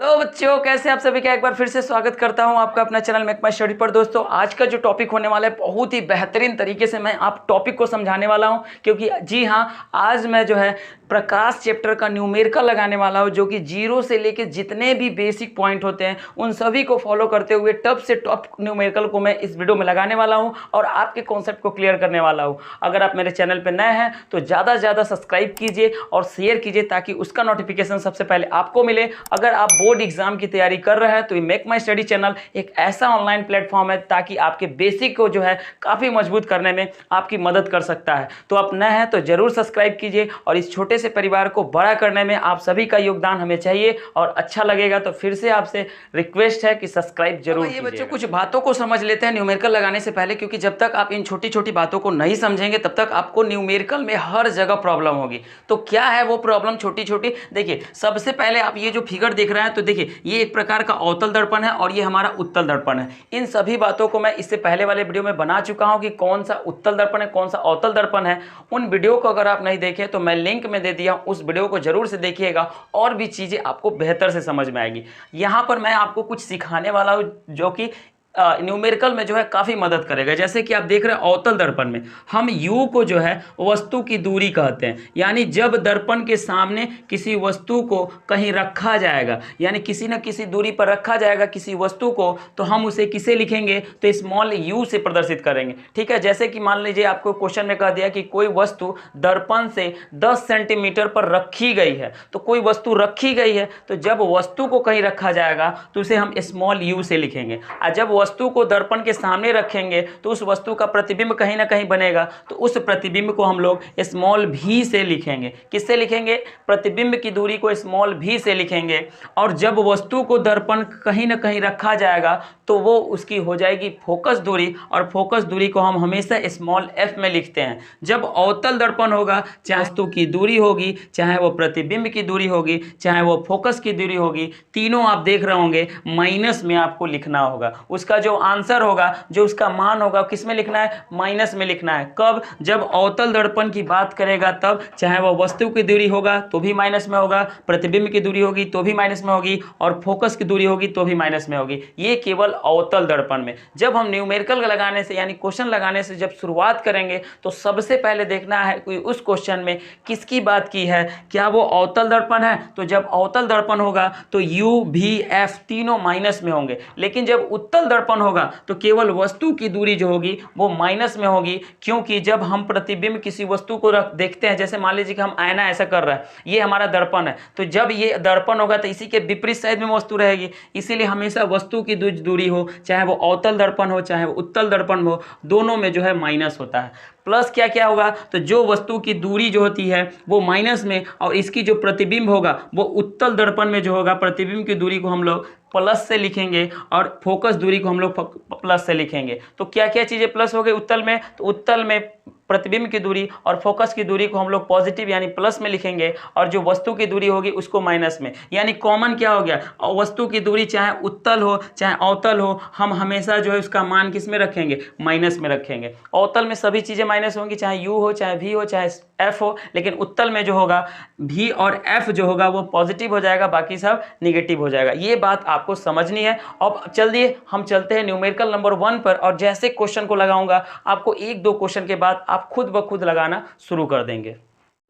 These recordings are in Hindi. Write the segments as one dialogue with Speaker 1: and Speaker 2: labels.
Speaker 1: हेलो बच्चों, कैसे आप सभी का एक बार फिर से स्वागत करता हूं आपका अपना चैनल मेक माई स्टडी पर। दोस्तों, आज का जो टॉपिक होने वाला है बहुत ही बेहतरीन तरीके से मैं आप टॉपिक को समझाने वाला हूं, क्योंकि जी हाँ, आज मैं जो है प्रकाश चैप्टर का न्यूमेरिकल लगाने वाला हूं, जो कि जीरो से लेके जितने भी बेसिक पॉइंट होते हैं उन सभी को फॉलो करते हुए टफ से टफ न्यूमेरिकल को मैं इस वीडियो में लगाने वाला हूं और आपके कॉन्सेप्ट को क्लियर करने वाला हूं। अगर आप मेरे चैनल पर नए हैं तो ज़्यादा से ज़्यादा सब्सक्राइब कीजिए और शेयर कीजिए ताकि उसका नोटिफिकेशन सबसे पहले आपको मिले। अगर आप बोर्ड एग्जाम की तैयारी कर रहे हैं तो ये मेक माई स्टडी चैनल एक ऐसा ऑनलाइन प्लेटफॉर्म है ताकि आपके बेसिक को जो है काफ़ी मजबूत करने में आपकी मदद कर सकता है। तो आप नए हैं तो जरूर सब्सक्राइब कीजिए और इस छोटे से परिवार को बड़ा करने में आप सभी का योगदान हमें चाहिए और अच्छा लगेगा तो फिर से आपसे रिक्वेस्ट है कि सब्सक्राइब जरूर कीजिए। बच्चों, कुछ बातों को समझ लेते हैं न्यूमेरिकल लगाने से पहले, क्योंकि जब तक आप इन छोटी छोटी बातों को नहीं समझेंगे तब तक आपको न्यूमेरिकल में हर जगह प्रॉब्लम होगी। तो क्या है वो प्रॉब्लम छोटी छोटी? देखिए, सबसे पहले आप ये जो फिगर देख रहे हैं तो देखिए ये एक प्रकार का अवतल दर्पण है और ये हमारा उत्तल दर्पण है। इन सभी बातों को मैं इससे पहले वाले वीडियो में बना चुका हूं कि कौन सा उत्तल दर्पण है, कौन सा अवतल दर्पण है। उन वीडियो को अगर आप नहीं देखें तो मैं लिंक में दे दिया, उस वीडियो को जरूर से देखिएगा और भी चीज़ें आपको बेहतर से समझ में आएगी। यहाँ पर मैं आपको कुछ सिखाने वाला हूँ जो कि न्यूमेरिकल में जो है काफ़ी मदद करेगा। जैसे कि आप देख रहे हैं अवतल दर्पण में हम u को जो है वस्तु की दूरी कहते हैं, यानी जब दर्पण के सामने किसी वस्तु को कहीं रखा जाएगा, यानी किसी न किसी दूरी पर रखा जाएगा किसी वस्तु को, तो हम उसे किसे लिखेंगे? तो स्मॉल u से प्रदर्शित करेंगे। ठीक है, जैसे कि मान लीजिए आपको क्वेश्चन में कह दिया कि कोई वस्तु दर्पण से 10 सेंटीमीटर पर रखी गई है। तो कोई वस्तु रखी गई है तो जब वस्तु को कहीं रखा जाएगा तो उसे हम स्मॉल u से लिखेंगे, और जब वस्तु को दर्पण के सामने रखेंगे तो उस वस्तु का प्रतिबिंब कहीं ना कहीं बनेगा, तो उस प्रतिबिंब को हम लोग स्मॉल v से लिखेंगे। किससे लिखेंगे? प्रतिबिंब की दूरी को स्मॉल v से लिखेंगे। और जब वस्तु को दर्पण कहीं ना कहीं रखा जाएगा तो वो उसकी हो जाएगी फोकस दूरी, और फोकस दूरी को हम हमेशा स्मॉल f में लिखते हैं। जब अवतल दर्पण होगा, चाहे वस्तु की दूरी होगी, चाहे वो प्रतिबिंब की दूरी होगी, चाहे वो फोकस की दूरी होगी, तीनों आप देख रहे होंगे माइनस में आपको लिखना होगा। उसका जो आंसर होगा, जो उसका मान होगा, किस में लिखना है? माइनस में लिखना है। कब? जब अवतल दर्पण की बात करेगा तब, चाहे वह वस्तु की दूरी होगा तो भी माइनस में होगा, प्रतिबिंब की दूरी होगी तो भी माइनस में होगी, और फोकस की दूरी होगी तो भी माइनस में होगी। ये केवल अवतल दर्पण में। जब हम न्यूमेरिकल लगाने से यानी क्वेश्चन लगाने से जब शुरुआत करेंगे तो सबसे पहले देखना है कि उस क्वेश्चन में किसकी बात की है, क्या वो अवतल दर्पण है? तो जब अवतल दर्पण होगा तो u v f तीनों माइनस में होंगे, लेकिन जब उत्तल दर्पण होगा तो केवल वस्तु की दूरी जो होगी वो माइनस में होगी। क्योंकि जब हम प्रतिबिंब किसी वस्तु को देखते हैं, जैसे मान लीजिए कि हम आईना ऐसा कर रहा है, ये हमारा दर्पण है, तो जब ये दर्पण होगा तो इसी के विपरीत साइड में वस्तु रहेगी। इसीलिए हमेशा वस्तु की दूरी हो, चाहे वो अवतल दर्पण हो चाहे वो उत्तल दर्पण हो, दोनों में जो है माइनस होता है। प्लस क्या क्या होगा? तो जो वस्तु की दूरी जो होती है वो माइनस में, और इसकी जो प्रतिबिंब होगा वो उत्तल दर्पण में जो होगा, प्रतिबिंब की दूरी को हम लोग प्लस से लिखेंगे और फोकस दूरी को हम लोग प्लस से लिखेंगे। तो क्या क्या चीज़ें प्लस हो गई उत्तल में? तो उत्तल में प्रतिबिंब की दूरी और फोकस की दूरी को हम लोग पॉजिटिव यानी प्लस में लिखेंगे, और जो वस्तु की दूरी होगी उसको माइनस में। यानी कॉमन क्या हो गया? वस्तु की दूरी चाहे उत्तल हो चाहे अवतल हो, हम हमेशा जो है उसका मान किस में रखेंगे? माइनस में रखेंगे। अवतल में सभी चीज़ें माइनस होंगी, चाहे u हो चाहे v हो चाहे f हो, लेकिन उत्तल में जो होगा v और f जो होगा वो पॉजिटिव हो जाएगा, बाकी सब निगेटिव हो जाएगा। ये बात आपको समझनी है। अब चलिए हम चलते हैं न्यूमेरिकल नंबर 1 पर, और जैसे क्वेश्चन को लगाऊंगा आपको एक दो क्वेश्चन के बाद आप खुद ब खुद लगाना शुरू कर देंगे।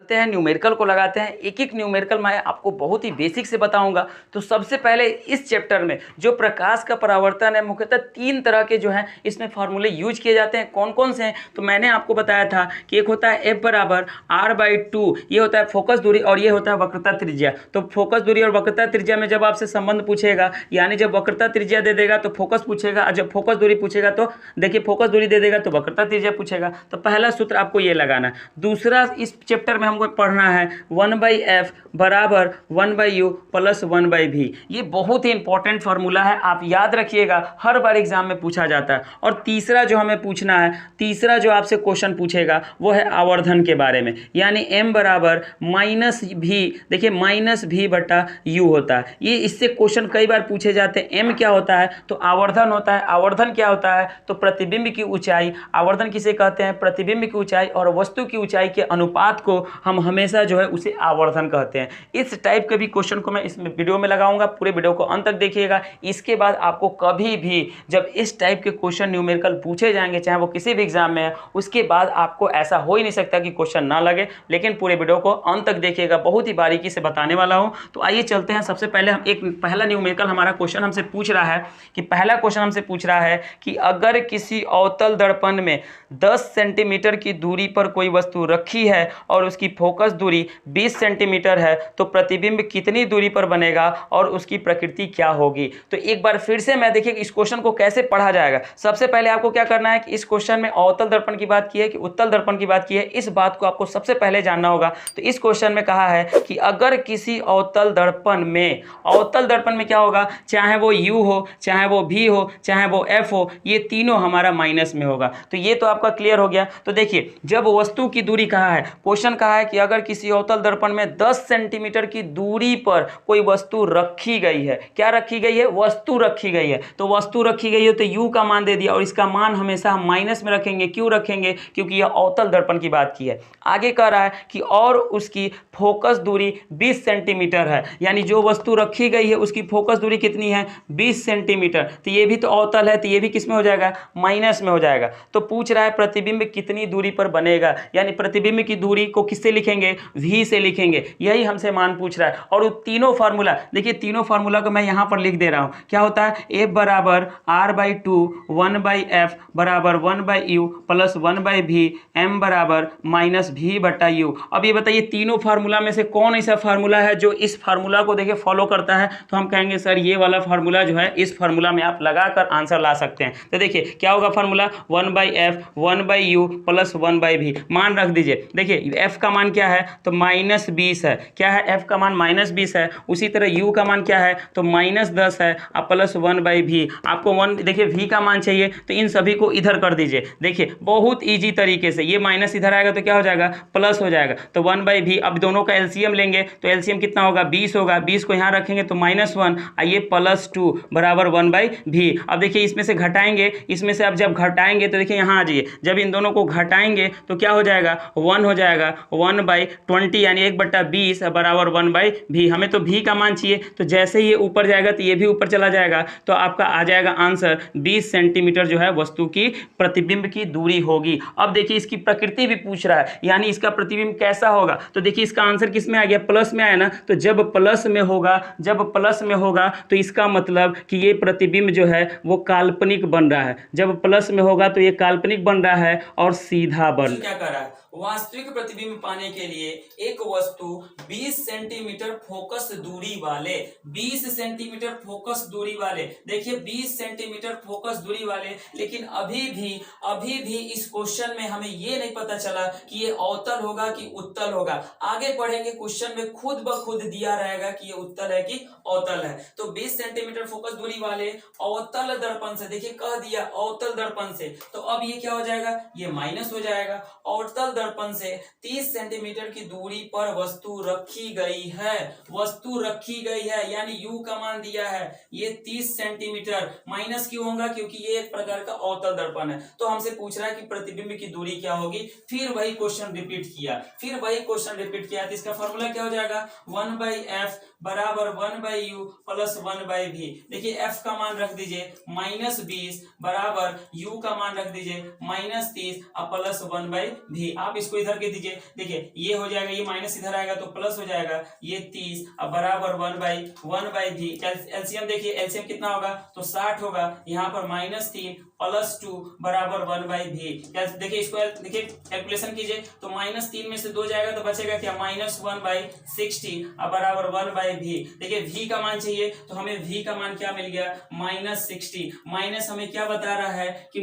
Speaker 1: चलते हैं न्यूमेरिकल को लगाते हैं। एक एक न्यूमेरिकल मैं आपको बहुत ही बेसिक से बताऊंगा। तो सबसे पहले इस चैप्टर में जो प्रकाश का परावर्तन है, मुख्यतः 3 तरह के जो हैं इसमें फार्मूले यूज किए जाते हैं। कौन कौन से हैं? तो मैंने आपको बताया था कि एक होता है f बराबर r/2, ये होता है फोकस दूरी, और ये होता है वक्रता त्रिज्या। तो फोकस दूरी और वक्रता त्रिज्या में जब आपसे संबंध पूछेगा, यानी जब वक्रता त्रिज्या दे देगा तो फोकस पूछेगा, और जब फोकस दूरी पूछेगा तो देखिए फोकस दूरी दे देगा तो वक्रता त्रिज्या पूछेगा। तो पहला सूत्र आपको ये लगाना है। दूसरा, इस चैप्टर में हमको पढ़ना है 1/f बराबर 1/u प्लस 1/v। ये बहुत ही इंपॉर्टेंट फार्मूला है, आप याद रखिएगा, हर बार एग्जाम में पूछा जाता है। और तीसरा जो हमें पूछना है, तीसरा जो आपसे क्वेश्चन पूछेगा वो है आवर्धन के बारे में, यानी m बराबर -v। देखिए -v/u होता है। ये इससे क्वेश्चन कई बार पूछे जाते हैं। m क्या होता है? तो आवर्धन होता है। आवर्धन क्या होता है? तो प्रतिबिंब की ऊंचाई। आवर्धन किसे कहते हैं? प्रतिबिंब की ऊंचाई और वस्तु की ऊंचाई के अनुपात को हम हमेशा जो है उसे आवर्धन कहते हैं। इस टाइप के भी क्वेश्चन को मैं इस वीडियो में लगाऊंगा, पूरे वीडियो को अंत तक देखिएगा। इसके बाद आपको कभी भी जब इस टाइप के क्वेश्चन न्यूमेरिकल पूछे जाएंगे, चाहे वो किसी भी एग्जाम में है, उसके बाद आपको ऐसा हो ही नहीं सकता कि क्वेश्चन ना लगे। लेकिन पूरे वीडियो को अंत तक देखिएगा, बहुत ही बारीकी से बताने वाला हूं। तो आइए चलते हैं। सबसे पहले हम एक पहला न्यूमेरिकल हमारा क्वेश्चन हमसे पूछ रहा है कि पहला क्वेश्चन हमसे पूछ रहा है कि अगर किसी अवतल दर्पण में 10 सेंटीमीटर की दूरी पर कोई वस्तु रखी है और उसकी फोकस दूरी 20 सेंटीमीटर है, तो प्रतिबिंब कितनी दूरी पर बनेगा और उसकी प्रकृति क्या होगी। तो एक बार फिर से मैं देखिए इस क्वेश्चन को कैसे पढ़ा जाएगा। सबसे पहले आपको क्या करना है कि इस क्वेश्चन में अवतल दर्पण की बात की है कि उत्तल दर्पण की बात की है, इस बात को आपको सबसे पहले जानना होगा। तो इस क्वेश्चन में कहा है कि अगर किसी अवतल दर्पण में क्या होगा, चाहे वो u हो, चाहे वो v हो, चाहे वो f हो, ये तीनों हमारा माइनस में होगा। तो ये तो आपका क्लियर हो गया। तो देखिए जब वस्तु की दूरी कहा है, क्वेश्चन कहा है कि अगर किसी अवतल दर्पण में 10 सेंटीमीटर की दूरी पर कोई वस्तु रखी गई है, क्या रखी गई है, वस्तु रखी गई है। तो वस्तु रखी गई है तो u का मान दे दिया और इसका मान हमेशा हम माइनस में रखेंगे। क्यों रखेंगे, क्योंकि यह अवतल दर्पण की बात की है। आगे कह रहा है कि और उसकी फोकस दूरी 20 सेंटीमीटर है, यानी जो वस्तु रखी गई है उसकी फोकस दूरी कितनी है, 20 सेंटीमीटर। तो ये भी तो अवतल है, तो ये भी किस में हो जाएगा, माइनस में हो जाएगा। तो पूछ रहा है प्रतिबिंब कितनी दूरी पर बनेगा, यानी प्रतिबिंब की दूरी को किससे लिखेंगे, v से लिखेंगे। यही हमसे मान पूछ रहा है। और तीनों फार्मूला देखिए, तीनों फार्मूला को मैं यहां पर लिख दे रहा हूं। क्या होता है, f बराबर r/2 1/f बराबर 1/u प्लस 1/v, m बराबर माइनस v/u। अब ये बताइए तीनों फार्मूला में से कौन ऐसा फार्मूला है जो इस फार्मूला को देखिए फॉलो करता है। तो हम कहेंगे सर ये वाला फार्मूला जो है, इस फार्मूला में आप लगाकर आंसर ला सकते हैं। तो देखिए क्या होगा formula, 1/f 1/u plus 1/v। मान रख दीजिए। देखिए f का मान क्या है, तो -20 है। क्या है, f का मान -20 है। उसी तरह u का मान क्या है, तो -10 है और प्लस 1/v। आपको देखिए v का मान चाहिए, तो इन सभी को इधर कर दीजिए। देखिए बहुत ईजी तरीके से, ये माइनस इधर आएगा तो क्या हो जाएगा, प्लस हो जाएगा। तो 1/v, अब दोनों का एलसीएम लेंगे तो एलसीएम कितना होगा, 20 होगा। 20 को यहाँ रखेंगे तो -1, आइए +2 बराबर 1/v। अब देखिए इसमें से घटाएंगे, इसमें से अब जब घटाएंगे तो देखिए यहाँ आ जाइए, जब इन दोनों को घटाएंगे तो क्या हो जाएगा, 1 हो जाएगा। 1/20 यानी 1/20 बराबर 1/v। हमें तो v का मान चाहिए, तो जैसे ही ये ऊपर जाएगा तो ये भी ऊपर चला जाएगा। तो आपका आ जाएगा आंसर 20 सेंटीमीटर जो है वस्तु की प्रतिबिंब की दूरी होगी। अब देखिए इसकी प्रकृति भी पूछ रहा है, यानी इसका प्रतिबिंब कैसा होगा। तो देखिए इसका आंसर किस में आ गया, प्लस में आया ना। तो जब प्लस में होगा तो इसका मतलब कि ये प्रतिबिंब जो है वो काल्पनिक बन रहा है। जब प्लस में होगा तो ये काल्पनिक बन रहा है और सीधा बन क्या कर रहा है, वास्तविक प्रतिबिंब पाने के लिए एक वस्तु 20 सेंटीमीटर फोकस दूरी वाले, 20 सेंटीमीटर फोकस दूरी वाले, देखिए 20 सेंटीमीटर फोकस दूरी वाले। लेकिन अभी भी इस क्वेश्चन में हमें ये नहीं पता चला कि ये अवतल होगा कि उत्तल होगा। आगे पढ़ेंगे क्वेश्चन में खुद ब खुद दिया रहेगा कि ये उत्तल है कि अवतल है। तो 20 सेंटीमीटर फोकस दूरी वाले अवतल दर्पण से, देखिए कह दिया अवतल दर्पण से, तो अब ये क्या हो जाएगा, ये माइनस हो जाएगा। अवतल दर्पण से 30 सेंटीमीटर की दूरी पर वस्तु रखी गई है, यानी u का मान दिया है ये 30 सेंटीमीटर। माइनस क्यों होगा, क्योंकि ये एक प्रकार का अवतल दर्पण है। तो हमसे पूछ रहा है कि प्रतिबिंब की दूरी क्या होगी। फिर वही क्वेश्चन रिपीट किया, तो इसका फॉर्मूला क्या हो जाएगा, 1/f बराबर 1/u प्लस 1/v। देखिए f का मान रख दीजिए -20 बराबर u का मान रख दीजिए -30 और प्लस 1/v। आप इसको इधर के दीजिए, देखिए ये हो जाएगा, ये माइनस इधर आएगा तो प्लस हो जाएगा, ये 30 और बराबर 1/v। एलसीएम देखिए, एलसीएम कितना होगा, तो 60 होगा। यहाँ पर -3 प्लस 2 बराबर 1/v। देखिए इसको देखिए कैलकुलेशन कीजिए, तो -3 में से 2 जाएगा तो बचेगा क्या, -1/60 और बराबर 1/v। देखिए v का मान चाहिए, तो हमें v का मान क्या मिल गया, -60। माइनस हमें क्या बता रहा है कि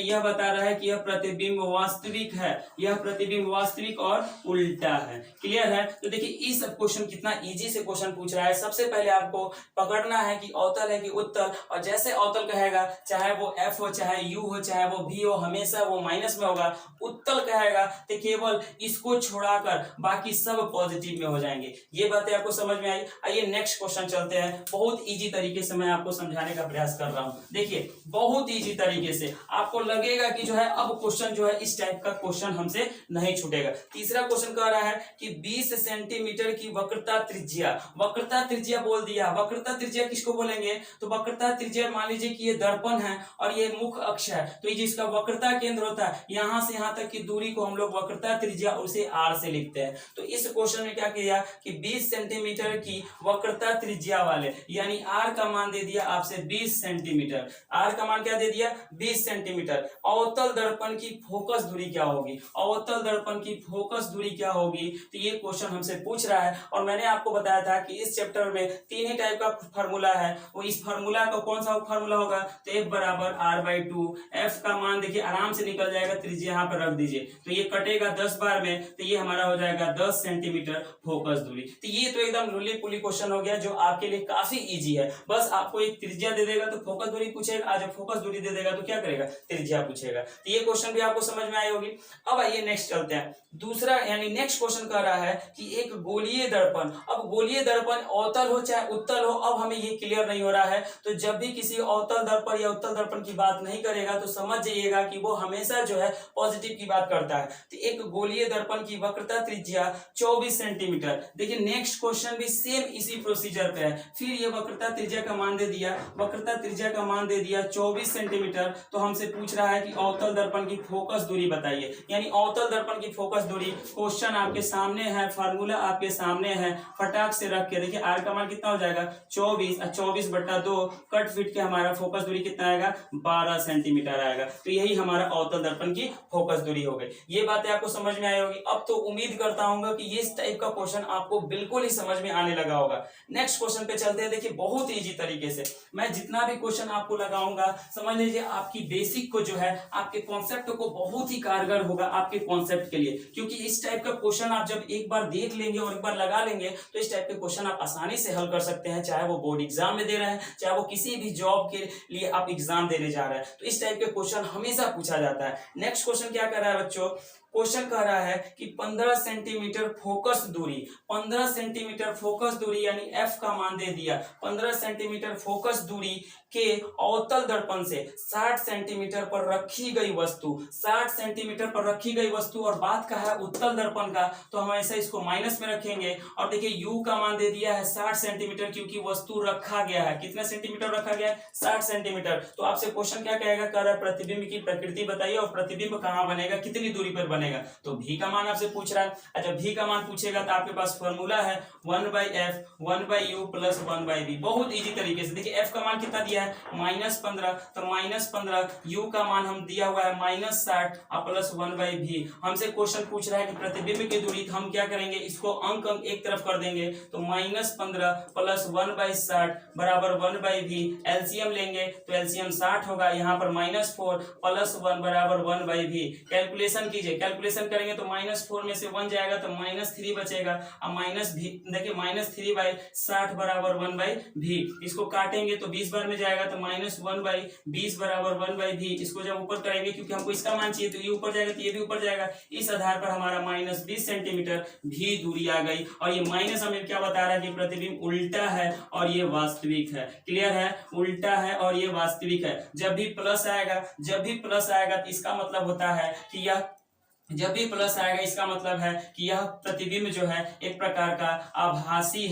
Speaker 1: यह बता रहा है कि यह प्रतिबिंब वास्तविक है, यह प्रतिबिंब वास्तविक और उल्टा है। क्लियर है। तो देखिए इस क्वेश्चन कितना इजी से क्वेश्चन पूछ रहा है। सबसे पहले आपको पकड़ना है कि अवतल है कि उत्तल, और जैसे अवतल कहेगा चाहे वो f हो, चाहे u हो, चाहे वो v हो, हमेशा वो माइनस में होगा। उत्तल कहेगा तो केवल इसको छोड़ाकर बाकी सब पॉजिटिव में हो जाएंगे। ये बातें आपको समझ में आई। आइए नेक्स्ट क्वेश्चन चलते हैं। बहुत इजी तरीके से मैं आपको समझाने का प्रयास कर रहा हूं। देखिए बहुत इजी तरीके से आपको लगेगा कि जो है अब क्वेश्चन जो है इस टाइप का क्वेश्चन हमसे
Speaker 2: नहीं छूटेगा। तीसरा क्वेश्चन कह रहा है कि 20 सेंटीमीटर की वक्रता त्रिज्या, वक्रता त्रिज्या बोल दिया। वक्रता त्रिज्या किसको बोलेंगे, तो वक्रता त्रिज्या मान लीजिए कि ये दर्पण है और ये मुख्य अक्ष है, तो ये जिसका वक्रता केंद्र होता है यहां से यहां तक की दूरी को हम लोग वक्रता त्रिज्या उसे आर से लिखते हैं। तो इस क्वेश्चन में क्या किया कि 20 सेंटीमीटर की वक्रता त्रिज्या वाले यानी आर का मान दे दिया आपसे 20 सेंटीमीटर। आर का मान क्या दे दिया 20 सेंटीमीटर। अवतल दर्पण की फोकस दूरी क्या होगी, अवतल दर्पण की फोकस दूरी क्या होगी, तो ये क्वेश्चन हमसे पूछ रहा है। और मैंने आपको बताया था कि इस चैप्टर में तीन ही टाइप का फार्मूला है, वो इस फार्मूला का कौन सा फार्मूला होगा, तो F बराबर R/2। F का मान देखिए आराम से निकल जाएगा, त्रिज्या यहाँ पर रख दीजिए तो ये कटेगा 10 बार में, तो ये हमारा हो जाएगा 10 सेंटीमीटर फोकस दूरी। तो ये तो एकदम लुली पुली क्वेश्चन हो गया जो आपके लिए काफी इजी है। बस आपको एक त्रिज्या दे देगा तो फोकस दूरी पूछेगा, जब फोकस दूरी दे देगा तो क्या करेगा, त्रिज्या पूछेगा। तो ये क्वेश्चन भी आपको समझ में आई होगी। अब आइए नेक्स्ट चलते हैं। दूसरा यानी नेक्स्ट क्वेश्चन कह रहा है कि एक गोलीय दर्पण, अब गोलीय दर्पण अवतल हो चाहे उत्तल हो, अब हमें ये क्लियर नहीं हो रहा है। तो जब भी किसी अवतल दर्पण या उत्तल दर्पण की बात नहीं करेगा तो समझ जाइएगा कि वो हमेशा जो है पॉजिटिव की बात करता है। तो एक गोलीय दर्पण की वक्रता त्रिज्या 24 सेंटीमीटर। देखिए नेक्स्ट क्वेश्चन भी सेम इसी प्रोसीजर पे है। फिर ये वक्रता त्रिज्या का मान दे दिया, वक्रता त्रिज्या का मान दे दिया 24 सेंटीमीटर। तो हमसे पूछ रहा है कि अवतल दर्पण की फोकस दूरी बताइए, यानी अवतल दर्पण की फोकस दूरी। क्वेश्चन आपके सामने है, फार्मूला आपके सामने है, फटाक से रख के देखिए आर का मान कितना हो जाएगा 24 और 24/2 कट फिट के हमारा फोकस दूरी कितना आएगा 12 सेंटीमीटर आएगा। तो यही हमारा अवतल दर्पण की फोकस दूरी हो गई। ये बातें आपको समझ में आई होगी। अब तो उम्मीद करता हूं कि इस टाइप का क्वेश्चन आपको बिल्कुल ही समझ में आने लगा होगा। नेक्स्ट क्वेश्चन पे चलते हैं। देखिए बहुत इजी तरीके से मैं जितना भी क्वेश्चन आपको लगाऊंगा समझ लीजिए आपकी बेसिक को जो है आपके कॉन्सेप्ट को बहुत ही कारगर होगा आपके कॉन्सेप्ट के लिए, क्योंकि इस टाइप का क्वेश्चन आप जब एक बार देख लेंगे और एक बार लगा लेंगे तो इस टाइप के क्वेश्चन आप आसानी से हल कर सकते हैं, चाहे वो बोर्ड एग्जाम में दे रहे हैं चाहे वो किसी भी जॉब के लिए आप एग्जाम देने जा रहे हैं। तो इस टाइप के क्वेश्चन हमेशा पूछा जाता है। नेक्स्ट क्वेश्चन क्या कर रहा है बच्चों, क्वेश्चन कह रहा है कि 15 सेंटीमीटर फोकस दूरी, 15 सेंटीमीटर फोकस दूरी यानी F का मान दे दिया। 15 सेंटीमीटर फोकस दूरी के अवतल दर्पण से 60 सेंटीमीटर पर रखी गई वस्तु, 60 सेंटीमीटर पर रखी गई वस्तु, और बात का है उत्तल दर्पण का तो हम ऐसा इसको माइनस में रखेंगे। और देखिए U का मान दे दिया है 60 सेंटीमीटर क्योंकि वस्तु रखा गया है, कितना सेंटीमीटर रखा गया है 60 सेंटीमीटर। तो आपसे क्वेश्चन क्या कहेगा, कह रहा है प्रतिबिंब की प्रकृति बताइए और प्रतिबिंब कहां बनेगा, कितनी दूरी पर बनेगा। तो V का मान आपसे पूछ रहा है। अच्छा V का मान पूछेगा तो आपके पास फॉर्मूला है 1/f 1/u + 1/v। बहुत इजी तरीके से देखिए F का मान कितना दिया है -15, तो -15, U का मान हम दिया हुआ है -60 प्लस 1/v। हमसे क्वेश्चन पूछ रहा है कि प्रतिबिंब की दूरी, तो हम क्या करेंगे इसको अंक एक तरफ कर देंगे तो -15 प्लस 1/60 बराबर 1/v। एलसीएम लेंगे तो एलसीएम 60 होगा, यहाँ पर -4 प्लस 1 बराबर 1/v। कैलकुलेशन कीजिए, कैलकुलेशन करेंगे तो -4 में से 1 जाएगा तो -3 बचेगा। अब माइनस भी देखिए -3/60 बराबर 1/v। इसको काटेंगे तो 20 बार में जाएगा तो -1/20 बराबर 1/v। इसको जब ऊपर करेंगे क्योंकि हमको इसका मान चाहिए तो ये ऊपर जाएगा तो ये भी ऊपर जाएगा। इस आधार पर हमारा -20 सेंटीमीटर भी दूरी आ गई। और ये माइनस हमें क्या बता रहा है कि प्रतिबिंब उल्टा है और ये वास्तविक है। क्लियर है, उल्टा है और ये वास्तविक है। जब भी प्लस आएगा तो इसका मतलब होता है कि यह, जब भी प्लस आएगा इसका मतलब है कि यह प्रतिबिंब जो है एक प्रकार का आभासी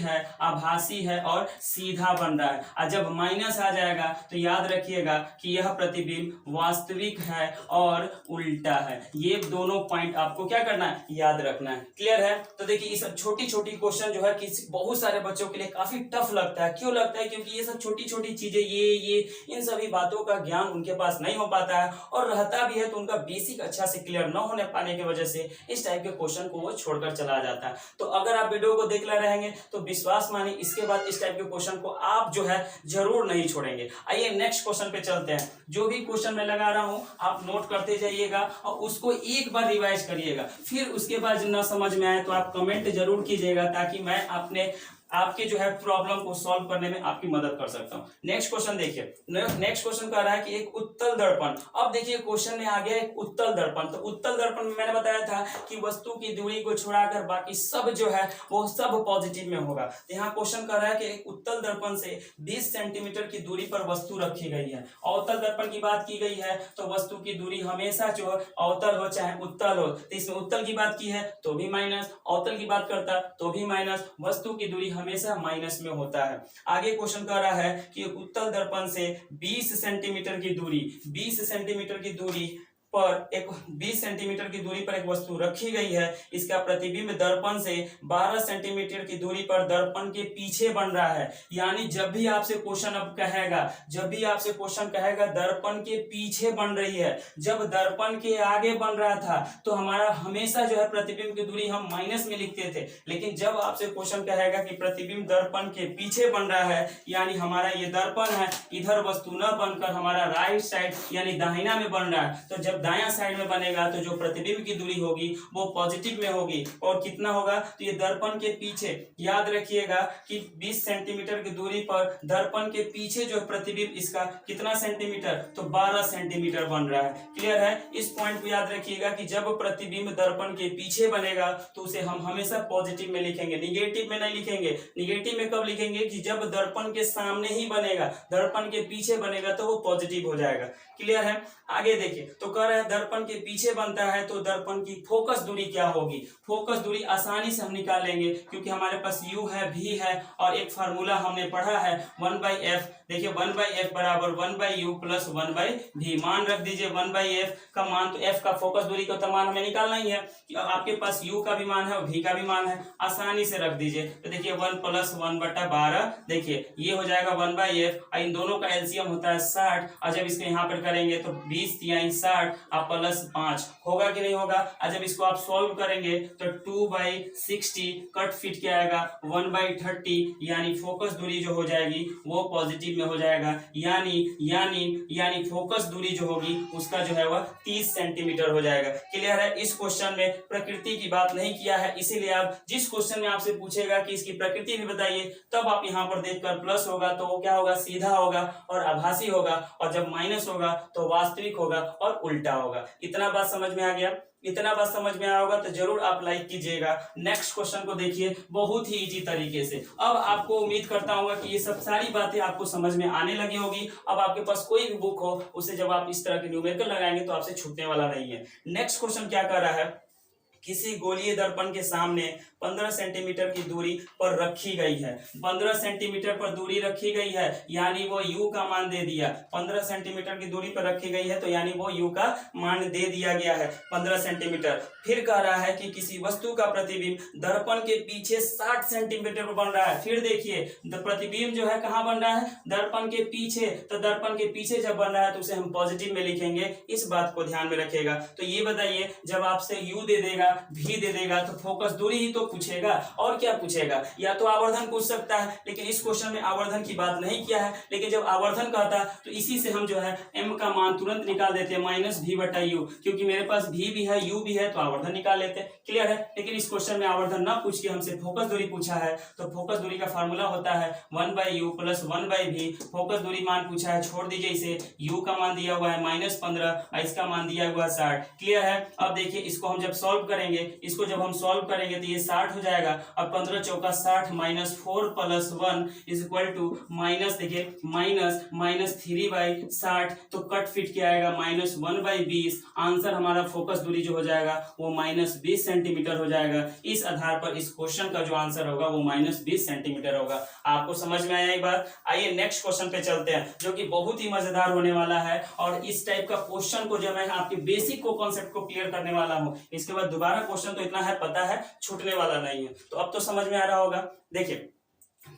Speaker 2: है और सीधा बन रहा है। और जब माइनस आ जाएगा तो याद रखिएगा कि यह प्रतिबिंब वास्तविक है और उल्टा है। ये दोनों पॉइंट आपको क्या करना है, याद रखना है। क्लियर है। तो देखिए ये सब छोटी छोटी क्वेश्चन जो है कि बहुत सारे बच्चों के लिए काफी टफ लगता है। क्यों लगता है, क्योंकि ये सब छोटी छोटी चीजें ये इन सभी बातों का ज्ञान उनके पास नहीं हो पाता है, और रहता भी है तो उनका बेसिक अच्छा से क्लियर न होने पाने की वजह से इस टाइप के क्वेश्चन को वो छोड़कर चला जाता है। तो अगर आप वीडियो को देख ले रहेंगे तो विश्वास मानिए इसके बाद इस टाइप के क्वेश्चन को आप जो है जरूर नहीं छोड़ेंगे। आइए नेक्स्ट क्वेश्चन पे चलते हैं। जो भी क्वेश्चन मैं लगा रहा हूं आप नोट करते जाइएगा और उसको एक बार रिवाइज करिएगा। फिर उसके बाद न समझ में आए तो आप कमेंट जरूर कीजिएगा ताकि मैं अपने आपके जो है प्रॉब्लम को सॉल्व करने में आपकी मदद कर सकता हूँ। नेक्स्ट क्वेश्चन देखिए, नेक्स्ट क्वेश्चन कह रहा है कि एक उत्तल दर्पण। अब देखिए क्वेश्चन में आ गया एक उत्तल दर्पण। तो उत्तल दर्पण में मैंने बताया था कि वस्तु की दूरी को छोड़ाकर बाकी सब जो है वो सब पॉजिटिव में होगा। तो यहाँ क्वेश्चन कर रहा है कि एक उत्तल दर्पण से 20 सेंटीमीटर की दूरी पर वस्तु रखी गई है। अवतल दर्पण की बात की गई है तो वस्तु की दूरी हमेशा जो अवतल हो चाहे उत्तल हो, तो इसमें उत्तल की बात की है तो भी माइनस, अवतल की बात करता तो भी माइनस, वस्तु की दूरी हमेशा माइनस में होता है। आगे क्वेश्चन कर रहा है कि उत्तल दर्पण से 20 सेंटीमीटर की दूरी, 20 सेंटीमीटर की दूरी पर एक 20 सेंटीमीटर की दूरी पर एक वस्तु रखी गई है। इसका प्रतिबिंब दर्पण से 12 सेंटीमीटर की दूरी पर दर्पण के पीछे बन रहा है। यानी जब भी आपसे क्वेश्चन अब कहेगा, जब भी आपसे क्वेश्चन कहेगा दर्पण के पीछे बन रही है, जब दर्पण के आगे बन रहा था तो हमारा हमेशा जो है प्रतिबिंब की दूरी हम माइनस में लिखते थे। लेकिन जब आपसे क्वेश्चन कहेगा कि प्रतिबिंब दर्पण के पीछे बन रहा है, यानी हमारा ये दर्पण है, इधर वस्तु न बनकर हमारा राइट साइड यानी दाहिना में बन रहा है, तो जब दायां साइड में बनेगा तो जो प्रतिबिंब की दूरी होगी वो पॉजिटिव में होगी। और कितना होगा, तो ये दर्पण के पीछे, याद रखिएगा कि 20 सेंटीमीटर की दूरी पर दर्पण के पीछे जो प्रतिबिंब इसका कितना सेंटीमीटर, तो 12 सेंटीमीटर बन रहा है। क्लियर है? इस पॉइंट को याद रखिएगा कि जब प्रतिबिंब दर्पण के पीछे बनेगा तो उसे हम हमेशा पॉजिटिव में लिखेंगे, निगेटिव में नहीं लिखेंगे। निगेटिव में कब लिखेंगे, कि जब दर्पण के सामने ही बनेगा, दर्पण के पीछे बनेगा तो वो पॉजिटिव हो जाएगा। क्लियर है? आगे देखिए, तो कह रहा है दर्पण के पीछे बनता है तो दर्पण की फोकस दूरी क्या होगी। फोकस दूरी आसानी से हम निकाल लेंगे क्योंकि हमारे पास u है, v है और एक फार्मूला हमने पढ़ा है 1/f। देखिए 1/f बराबर 1/u प्लस 1/v। मान रख दीजिए 1/f का मान, तो f का फोकस दूरी का तो मान हमें निकालना ही है। आपके पास u का भी मान है और v का भी मान है, आसानी से रख दीजिए। तो देखिए 1 + 1/12, देखिए ये हो जाएगा 1/f। इन दोनों का एलसीएम होता है 60 और जब इसको यहाँ पर करेंगे तो 20 × 60 आप +5 होगा कि नहीं होगा। और जब इसको आप सॉल्व करेंगे तो 2/60 कट फिट क्या आएगा 1/30, यानी फोकस दूरी जो हो जाएगी वो पॉजिटिव में हो जाएगा। यानी फोकस दूरी जो होगी उसका जो है वह 30 सेंटीमीटर हो जाएगा। क्लियर है? इस क्वेश्चन में प्रकृति की बात नहीं किया है, इसीलिए आप जिस क्वेश्चन में आपसे पूछेगा कि इसकी प्रकृति भी बताइए, तब आप यहाँ पर देखकर प्लस होगा तो वो क्या होगा, सीधा होगा और आभासी होगा, और जब माइनस होगा तो वास्तविक होगा और उल्टा होगा। इतना बात समझ में आ गया? इतना बात समझ में आया होगा तो जरूर आप लाइक कीजिएगा। नेक्स्ट क्वेश्चन को देखिए, बहुत ही इजी तरीके से। अब आपको उम्मीद करता हूँ कि ये सब सारी बातें आपको समझ में आने लगी होगी। अब आपके पास कोई भी बुक हो उसे जब आप इस तरह के न्यूमेरिकल लगाएंगे तो आपसे छूटने वाला नहीं है। नेक्स्ट क्वेश्चन क्या कर रहा है, किसी गोलीय दर्पण के सामने 15 सेंटीमीटर की दूरी पर रखी गई है। 15 सेंटीमीटर पर दूरी रखी गई है, यानी वो u का मान दे दिया। 15 सेंटीमीटर की दूरी पर रखी गई है तो यानी वो u का मान दे दिया गया है 15 सेंटीमीटर। फिर कह रहा है कि किसी वस्तु का प्रतिबिंब दर्पण के पीछे 60 सेंटीमीटर पर बन रहा है। फिर देखिए प्रतिबिंब जो है कहाँ बन रहा है, दर्पण के पीछे। तो दर्पण के पीछे जब बन रहा है तो उसे हम पॉजिटिव में लिखेंगे, इस बात को ध्यान में रखिएगा। तो ये बताइए, जब आपसे u दे देगा, v दे देगा, तो फोकस दूरी ही तो पूछेगा, और क्या पूछेगा। या तो आवर्धन पूछ सकता है, लेकिन इस क्वेश्चन में आवर्धन की बात नहीं किया है। लेकिन जब आवर्धन कहता तो इसी से हम जो है m का मान तुरंत निकाल देते हैं -v/u, क्योंकि मेरे पास v भी है u भी है तो आवर्धन निकाल लेते हैं। क्लियर है? लेकिन इस क्वेश्चन में आवर्धन ना पूछ के हमसे फोकस दूरी पूछा है, तो फोकस दूरी का फार्मूला होता है 1/u प्लस 1/v। फोकस दूरी मान पूछा है, छोड़ दीजिए इसे। u का मान दिया हुआ है -15 और इसका मान दिया हुआ है 60। क्लियर है? अब देखिए इसको हम जब सॉल्व करेंगे, इसको जब हम सॉल्व करेंगे तो ये 60 हो जाएगा। अब 15 चौका 60 -4 + 1 = देखिए -3/60, तो कट फिट क्या आएगा -1/20। आंसर हमारा फोकस दूरी जो हो जाएगा वो -20 सेंटीमीटर हो जाएगा। इस आधार पर इस क्वेश्चन का जो आंसर होगा वो -20 सेंटीमीटर होगा। आपको समझ में आया ये बात? आइए नेक्स्ट क्वेश्चन पे चलते हैं, जो कि बहुत ही मजेदार होने वाला है। और इस टाइप का क्वेश्चन को जो मैं आपके बेसिक को कॉन्सेप्ट को क्लियर करने वाला हूँ, इसके बाद दोबारा क्वेश्चन तो इतना है पता है, छूटने वाला नहीं है। तो अब तो समझ में आ रहा होगा। देखिए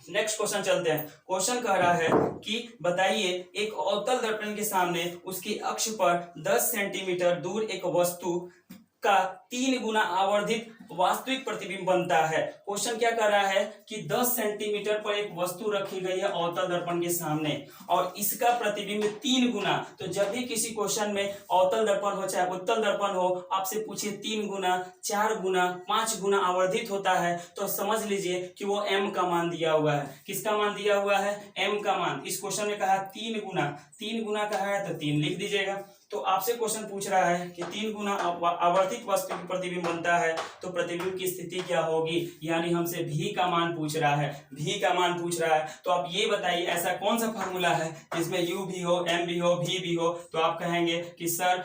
Speaker 2: नेक्स्ट क्वेश्चन चलते हैं। क्वेश्चन कह रहा है कि बताइए, एक अवतल दर्पण के सामने उसकी अक्ष पर 10 सेंटीमीटर दूर एक वस्तु का 3 गुना आवर्धित वास्तविक प्रतिबिंब बनता है। क्वेश्चन क्या कर रहा है कि 10 सेंटीमीटर पर एक वस्तु रखी गई है अवतल दर्पण के सामने और इसका प्रतिबिंब 3 गुना। तो जब भी किसी क्वेश्चन में अवतल दर्पण हो चाहे उत्तल दर्पण हो, आपसे पूछे 3 गुना, 4 गुना, 5 गुना आवर्धित होता है तो समझ लीजिए कि वो m का मान दिया हुआ है। किसका मान दिया हुआ है? m का मान। इस क्वेश्चन में कहा 3 गुना, 3 गुना का है तो 3 लिख दीजिएगा। तो आपसे क्वेश्चन पूछ रहा है कि 3 गुना आवर्धित वस्तु की प्रतिबिंब बनता है तो प्रतिबिंब की स्थिति क्या होगी, यानी हमसे v का मान पूछ रहा है, v का मान पूछ रहा है। तो आप ये बताइए ऐसा कौन सा फार्मूला है जिसमें u भी हो, m भी हो, v भी हो। तो आप कहेंगे कि सर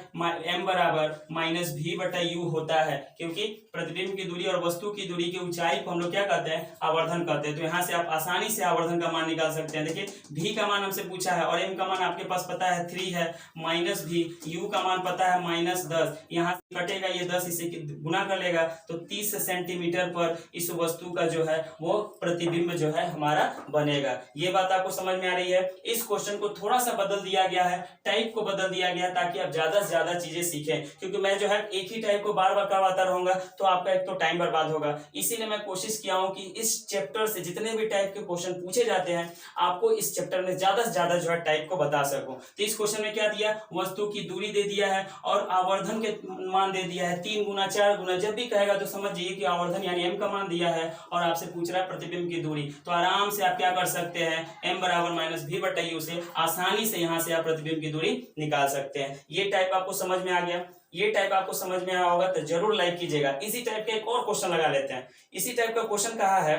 Speaker 2: m बराबर माइनस v बटा u होता है, क्योंकि प्रतिबिंब की दूरी और वस्तु की दूरी की ऊंचाई को हम लोग क्या कहते हैं? आवर्धन कहते हैं। तो यहाँ से आप आसानी से आवर्धन का मान निकाल सकते हैं। देखिए v का मान हमसे पूछा है और m का मान आपके पास पता है 3 है, माइनस v, u का मान पता है -10, यहाँ से कटेगा ये 10, इसे गुना कर लेगा तो 30 सेंटीमीटर पर इस वस्तु का जो है वो प्रतिबिंब जो है हमारा बनेगा। ये बात आपको समझ में आ रही है। इस क्वेश्चन को थोड़ा सा बदल दिया गया है, टाइप को बदल दिया गया ताकि आप ज्यादा से ज्यादा चीजें सीखें, क्योंकि मैं जो है एक ही टाइप को बार बार करवाता रहूंगा तो आपका एक तो टाइम बर्बाद होगा। इसीलिए मैं कोशिश किया हूँ कि इस चैप्टर से जितने भी टाइप के क्वेश्चन पूछे जाते हैं आपको इस चैप्टर में ज्यादा से ज्यादा जो है टाइप को बता सकूं। तो इस क्वेश्चन में क्या दिया? वस्तु की दूरी दे दिया है और आवर्धन के मान दे दिया है 3 गुना, 4 गुना। जब भी कहेगा तो समझ जाइए कि आवर्धन यानी m का मान दिया है और आपसे पूछ रहा है प्रतिबिंब की दूरी। तो आराम से आप क्या कर सकते हैं? m बराबर माइनस v बटा u से आसानी से यहाँ से आप प्रतिबिंब की दूरी निकाल सकते हैं। ये टाइप आपको समझ में आ गया? ये टाइप आपको समझ में आया होगा तो जरूर लाइक कीजिएगा। इसी टाइप का एक और क्वेश्चन लगा लेते हैं। इसी टाइप का क्वेश्चन कहा है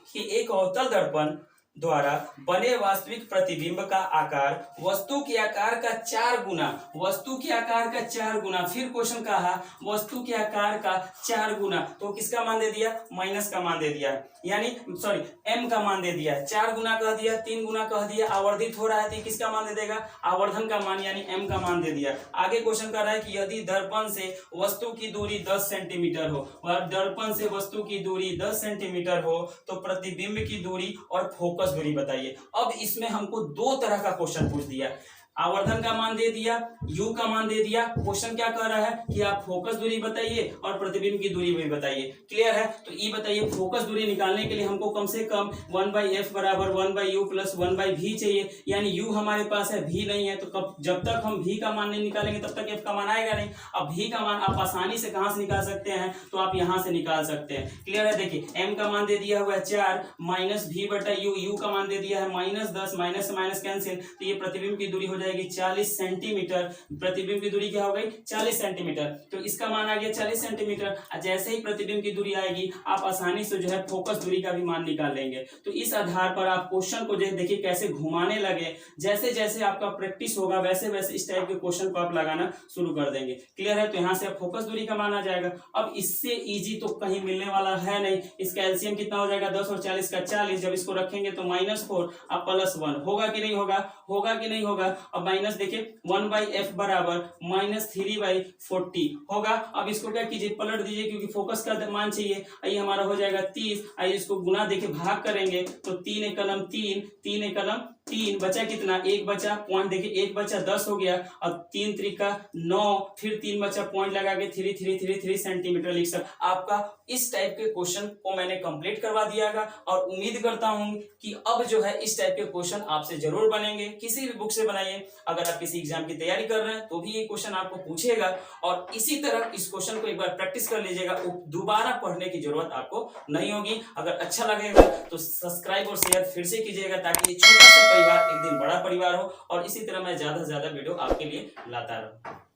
Speaker 2: कि एक अवतल दर्पण द्वारा बने वास्तविक प्रतिबिंब का आकार वस्तु के आकार का 4 गुना, वस्तु के आकार का 4 गुना। फिर क्वेश्चन कहा वस्तु के आकार का 4 गुना, तो किसका मान दे दिया? माइनस का मान दे दिया, यानी सॉरी m का मान दे दिया है। 4 गुना कह दिया, 3 गुना कह दिया, आवर्धित हो रहा है तो किसका मान दे देगा? आवर्धन का मान यानी m का मान दे दिया। आगे क्वेश्चन कर रहा है कि यदि दर्पण से वस्तु की दूरी 10 सेंटीमीटर हो और दर्पण से वस्तु की दूरी 10 सेंटीमीटर हो तो प्रतिबिंब की दूरी और फोकस दूरी बताइए। अब इसमें हमको 2 तरह का क्वेश्चन पूछ दिया, आवर्धन का मान दे दिया, u का मान दे दिया। क्वेश्चन क्या कह रहा है कि आप फोकस दूरी बताइए और प्रतिबिंब की दूरी भी बताइए। क्लियर है? तो ये बताइए फोकस दूरी निकालने के लिए हमको कम से कम 1/f बराबर 1/u प्लस 1/v चाहिए, यानी u हमारे पास है, v नहीं है। तो जब तक हम v का मान नहीं निकालेंगे तब तक f का मान आएगा नहीं। अब v का मान आप आसानी से कहां से निकाल सकते हैं? तो आप यहां से निकाल सकते हैं। क्लियर है? देखिए m का मान दे दिया हुआ है 4 माइनस v बटा u का मान दे दिया है -10, माइनस से माइनस कैंसिल, तो ये प्रतिबिंब की दूरी हो जाएगी 40 सेंटीमीटर। प्रतिबिंब की दूरी क्या हो गई? 40 सेंटीमीटर। तो इसका मान आ गया 40 सेंटीमीटर। जैसे ही प्रतिबिंब की दूरी आएगी आप आसानी से जो है फोकस दूरी का भी मान निकाल लेंगे। तो इस आधार पर आप क्वेश्चन को देखिए कैसे घुमाने लगे। जैसे जैसे आपका प्रैक्टिस होगा वैसे वैसे इस टाइप के क्वेश्चन को आप लगाना शुरू कर देंगे। क्लियर है? तो यहाँ से आप फोकस दूरी का मान आ जाएगा। अब इससे इजी तो कहीं मिलने वाला है नहीं। इसका एलसीएम कितना हो जाएगा? 10 और 40 का 40। जब इसको रखेंगे तो -4 अब +1 होगा कि नहीं होगा? होगा कि नहीं होगा? अब माइनस देखिए 1/f बराबर -3/40 होगा। अब इसको क्या कीजिए? पलट दीजिए, क्योंकि फोकस का मान चाहिए। ये हमारा हो जाएगा 30। आइए इसको गुना देखिए भाग करेंगे तो 3 एक कलम 3, 3 एक कलम 3, बचा कितना? 1 बचा, पॉइंट देखिए 1 बचा 10 हो गया। अब 3 त्रिका 9, फिर 3 बचा, पॉइंट लगा के 3 सेंटीमीटर लिख सकते। आपका इस टाइप के क्वेश्चन को मैंने कंप्लीट करवा दिया और उम्मीद करता हूं कि अब जो है इस टाइप के क्वेश्चन आपसे जरूर बनेंगे। किसी भी बुक से बनाइए। अगर आप किसी एग्जाम की तैयारी कर रहे हैं तो भी ये क्वेश्चन आपको पूछेगा और इसी तरह इस क्वेश्चन को एक बार प्रैक्टिस कर लीजिएगा। दोबारा पढ़ने की जरूरत आपको नहीं होगी। अगर अच्छा लगेगा तो सब्सक्राइब और शेयर फिर से कीजिएगा ताकि ये छोटा सा परिवार एक दिन बड़ा परिवार हो और इसी तरह मैं ज्यादा से ज्यादा वीडियो आपके लिए लाता रहूं।